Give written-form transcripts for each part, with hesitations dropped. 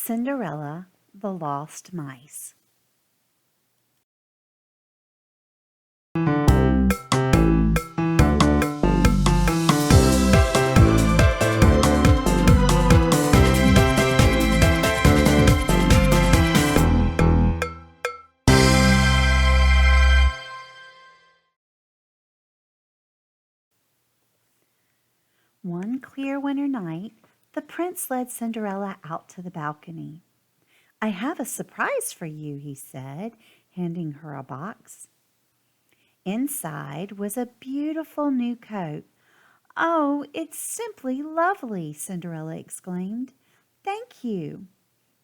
Cinderella, the Lost Mice. One clear winter night, the prince led Cinderella out to the balcony. "I have a surprise for you," he said, handing her a box. Inside was a beautiful new coat. "Oh, it's simply lovely!" Cinderella exclaimed. "Thank you."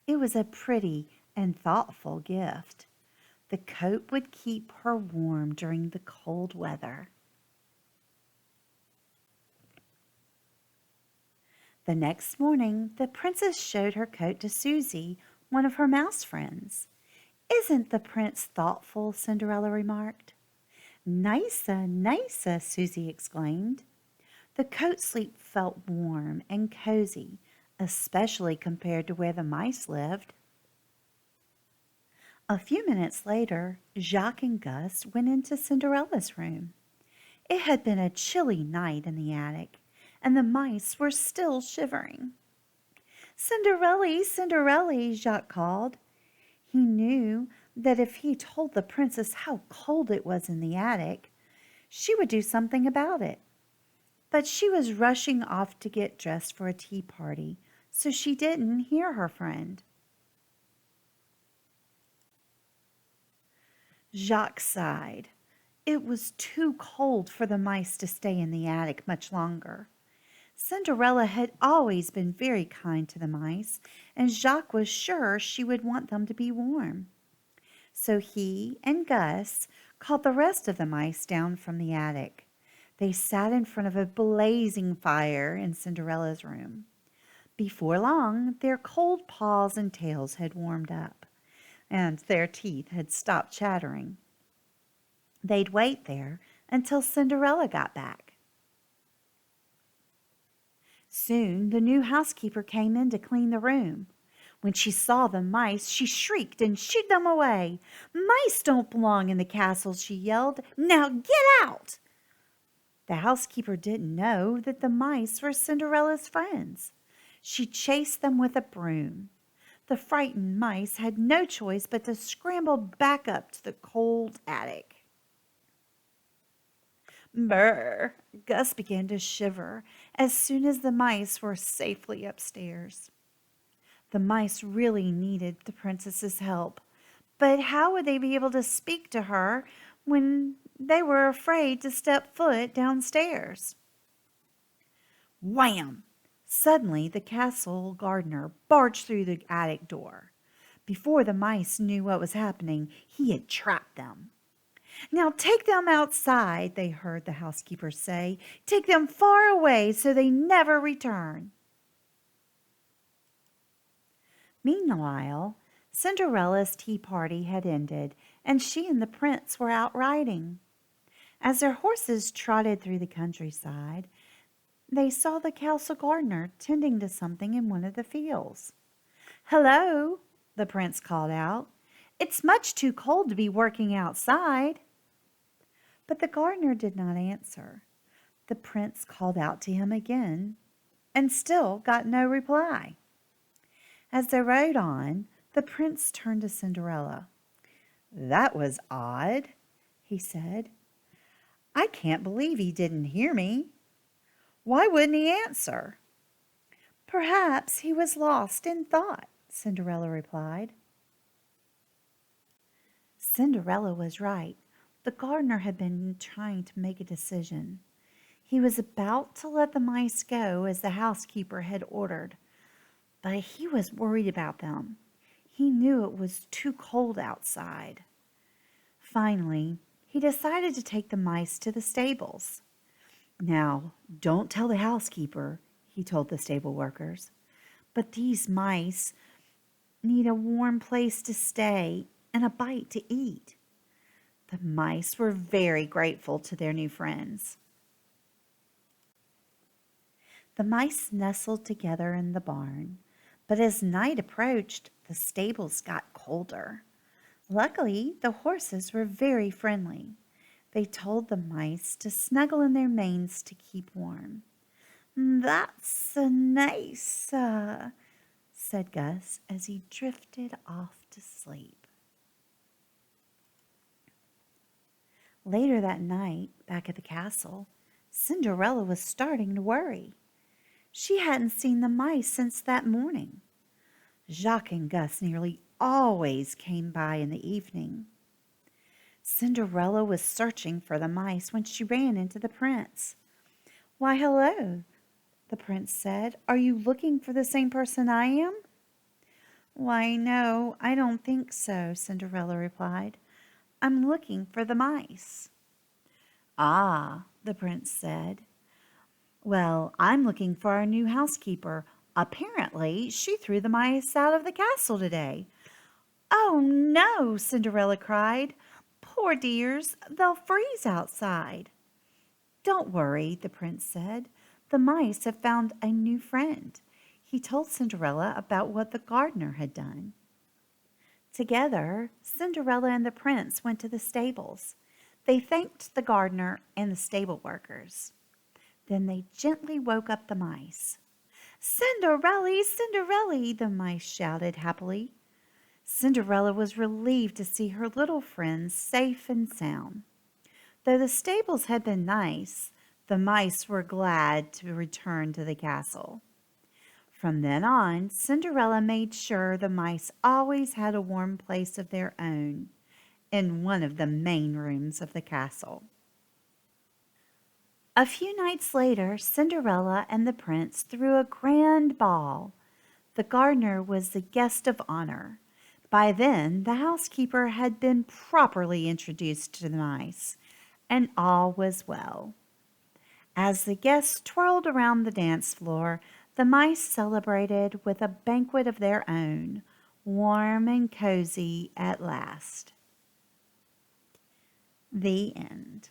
It was a pretty and thoughtful gift. The coat would keep her warm during the cold weather. The next morning, the princess showed her coat to Susie, one of her mouse friends. "Isn't the prince thoughtful?" Cinderella remarked. "Nice, nice," Susie exclaimed. The coat sleeve felt warm and cozy, especially compared to where the mice lived. A few minutes later, Jacques and Gus went into Cinderella's room. It had been a chilly night in the attic, and the mice were still shivering. "Cinderella, Cinderella," Jacques called. He knew that if he told the princess how cold it was in the attic, she would do something about it. But she was rushing off to get dressed for a tea party, so she didn't hear her friend. Jacques sighed. It was too cold for the mice to stay in the attic much longer. Cinderella had always been very kind to the mice, and Jacques was sure she would want them to be warm. So he and Gus called the rest of the mice down from the attic. They sat in front of a blazing fire in Cinderella's room. Before long, their cold paws and tails had warmed up, and their teeth had stopped chattering. They'd wait there until Cinderella got back. Soon the new housekeeper came in to clean the room. When she saw the mice, she shrieked and shooed them away. "Mice don't belong in the castle," she yelled. "Now get out!" The housekeeper didn't know that the mice were Cinderella's friends. She chased them with a broom. The frightened mice had no choice but to scramble back up to the cold attic. Brr! Gus began to shiver as soon as the mice were safely upstairs. The mice really needed the princess's help, but how would they be able to speak to her when they were afraid to step foot downstairs? Wham! Suddenly the castle gardener barged through the attic door. Before the mice knew what was happening, he had trapped them. "Now take them outside," they heard the housekeeper say. "Take them far away so they never return." Meanwhile, Cinderella's tea party had ended, and she and the prince were out riding. As their horses trotted through the countryside, they saw the castle gardener tending to something in one of the fields. "Hello," the prince called out. "It's much too cold to be working outside." But the gardener did not answer. The prince called out to him again and still got no reply. As they rode on, the prince turned to Cinderella. "That was odd," he said. "I can't believe he didn't hear me. Why wouldn't he answer?" "Perhaps he was lost in thought," Cinderella replied. Cinderella was right. The gardener had been trying to make a decision. He was about to let the mice go as the housekeeper had ordered, but he was worried about them. He knew it was too cold outside. Finally, he decided to take the mice to the stables. "Now, don't tell the housekeeper," he told the stable workers, "but these mice need a warm place to stay and a bite to eat." The mice were very grateful to their new friends. The mice nestled together in the barn, But as night approached, the stables got colder. Luckily, the horses were very friendly. They told the mice to snuggle in their manes to keep warm. That's nice, said Gus as he drifted off to sleep. Later that night, back at the castle, Cinderella was starting to worry. She hadn't seen the mice since that morning. Jacques and Gus nearly always came by in the evening. Cinderella was searching for the mice when she ran into the prince. "Why, hello," the prince said. "Are you looking for the same person I am?" "Why, no, I don't think so," Cinderella replied. "I'm looking for the mice." "Ah," the prince said. "Well, I'm looking for our new housekeeper. Apparently, she threw the mice out of the castle today." "Oh, no," Cinderella cried. "Poor dears, they'll freeze outside." "Don't worry," the prince said. "The mice have found a new friend." He told Cinderella about what the gardener had done. Together, Cinderella and the prince went to the stables. They thanked the gardener and the stable workers. Then they gently woke up the mice. "Cinderella, Cinderella," the mice shouted happily. Cinderella was relieved to see her little friends safe and sound. Though the stables had been nice, the mice were glad to return to the castle. From then on, Cinderella made sure the mice always had a warm place of their own in one of the main rooms of the castle. A few nights later, Cinderella and the prince threw a grand ball. The gardener was the guest of honor. By then, the housekeeper had been properly introduced to the mice, and all was well. As the guests twirled around the dance floor, the mice celebrated with a banquet of their own, warm and cozy at last. The end.